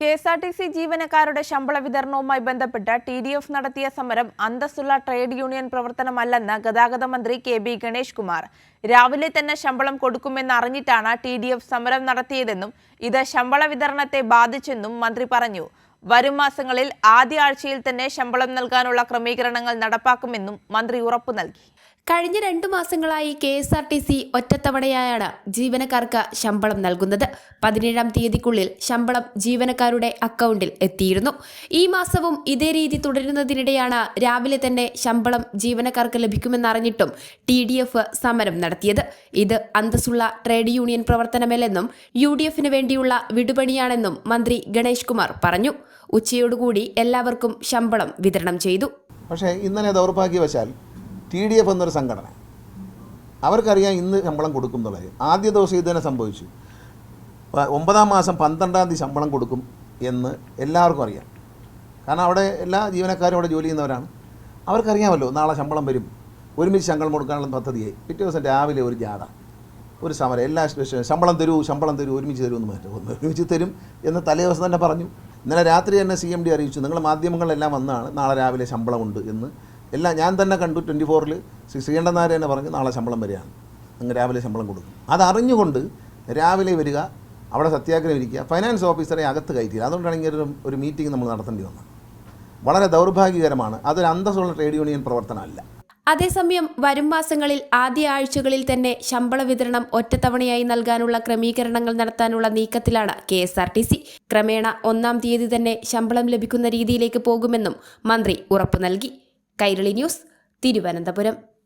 KSRTC ജീവനക്കാരുടെ ശമ്പള വിതരണവുമായി ബന്ധപ്പെട്ട് ടിഡിഎഫ് നടത്തിയ സമരം അന്തസ്സുള്ള ട്രേഡ് യൂണിയൻ പ്രവർത്തനമല്ലെന്ന് ഗതാഗത മന്ത്രി കെ.ബി. ഗണേഷ് കുമാർ. രാവിലെ തന്നെ ശമ്പളം കൊടുക്കുമെന്ന് അറിഞ്ഞിട്ടാണ് ടിഡിഎഫ് സമരം നടത്തിയതെന്നും ഇത് ശമ്പള വിതരണത്തെ ബാധിച്ചെന്നും മന്ത്രി പറഞ്ഞു. വരും മാസങ്ങളിൽ ആദ്യ ആഴ്ചയിൽ തന്നെ ശമ്പളം നൽകാനുള്ള ക്രമീകരണങ്ങൾ നടപ്പാക്കുമെന്നും മന്ത്രി ഉറപ്പു നൽകി. കഴിഞ്ഞ 2 മാസങ്ങളായി കെഎസ്ആർടിസി ഒറ്റത്തവണയായാണ് ജീവനക്കാർക്ക് ശമ്പളം നൽകുന്നത്. 17-ാം തീയതിക്കുള്ളിൽ ശമ്പളം ജീവനക്കാരുടെ അക്കൗണ്ടിൽ എത്തിയിരുന്നു. ഈ മാസവും ഇതേ രീതി തുടരുന്നതിനിടെയാണ് രാവിലെ തന്നെ ശമ്പളം ജീവനക്കാർക്ക് ലഭിക്കുമെന്നറിഞ്ഞിട്ടും ടിഡിഎഫ് സമരം നടത്തിയത്. ഇത് അന്തസ്സുള്ള ട്രേഡ് യൂണിയൻ പ്രവർത്തനമല്ലെന്നും യുഡിഎഫിന് വേണ്ടിയുള്ള വിടുപണിയാണെന്നും മന്ത്രി ഗണേഷ് കുമാർ പറഞ്ഞു. ഉച്ചയോടുകൂടി എല്ലാവർക്കും ശമ്പളം വിതരണം ചെയ്തു. പക്ഷേ ഇന്നലെ ദൗർഭാഗ്യവശാൽ TDF എന്നൊരു സംഘടന അവർക്കറിയാം ഇന്ന് ശമ്പളം കൊടുക്കും എന്നുള്ളത്. ആദ്യ ദിവസം ഇത് തന്നെ സംഭവിച്ചു. 9-ാം മാസം 12-ാം തീയതി ശമ്പളം കൊടുക്കും എന്ന് എല്ലാവർക്കും അറിയാം. കാരണം അവിടെ എല്ലാ ജീവനക്കാരും അവിടെ ജോലി ചെയ്യുന്നവരാണ്. അവർക്കറിയാമല്ലോ നാളെ ശമ്പളം വരും, ഒരുമിച്ച് ശമ്പളം കൊടുക്കാനുള്ള പദ്ധതിയായി. പിറ്റേ ദിവസം രാവിലെ ഒരു ജാഥ, ഒരു സമരം, എല്ലാ ശമ്പളം തരൂ ഒരുമിച്ച് തരൂ എന്ന് മാറ്റും. ഒരുമിച്ച് തരും എന്ന് തലേ ദിവസം തന്നെ പറഞ്ഞു. ഇന്നലെ രാത്രി തന്നെ CMD അറിയിച്ചു, നിങ്ങൾ മാധ്യമങ്ങളെല്ലാം വന്നാണ് നാളെ രാവിലെ ശമ്പളമുണ്ട് എന്ന്. എല്ലാം ഞാൻ തന്നെ കണ്ടു. 24-ൽ ശ്രീകണ്ഠൻ നായർ തന്നെ പറഞ്ഞു നാളെ ശമ്പളം വരികയാണ്, അങ്ങ് രാവിലെ ശമ്പളം കൊടുക്കും. അതറിഞ്ഞുകൊണ്ട് രാവിലെ വരിക, അവിടെ സത്യാഗ്രഹം ഇരിക്കുക, ഫൈനാൻസ് ഓഫീസറെ അകത്ത് കയറ്റിയത്. അതുകൊണ്ടാണ് ഇങ്ങനെ ഒരു മീറ്റിംഗ് നമ്മൾ നടത്തേണ്ടി വന്നത്. വളരെ ദൗർഭാഗ്യകരമാണ്. അതൊരു അന്തസ്സുള്ള ട്രേഡ് യൂണിയൻ പ്രവർത്തനമല്ല. അതേസമയം വരും മാസങ്ങളിൽ ആദ്യ ആഴ്ചകളിൽ തന്നെ ശമ്പള വിതരണം ഒറ്റത്തവണയായി നൽകാനുള്ള ക്രമീകരണങ്ങൾ നടത്താനുള്ള നീക്കത്തിലാണ് കെഎസ്ആർടിസി. ക്രമേണ 1-ാം തീയതി തന്നെ ശമ്പളം ലഭിക്കുന്ന രീതിയിലേക്ക് പോകുമെന്നും മന്ത്രി ഉറപ്പു നൽകി. കൈരളി ന്യൂസ്, തിരുവനന്തപുരം.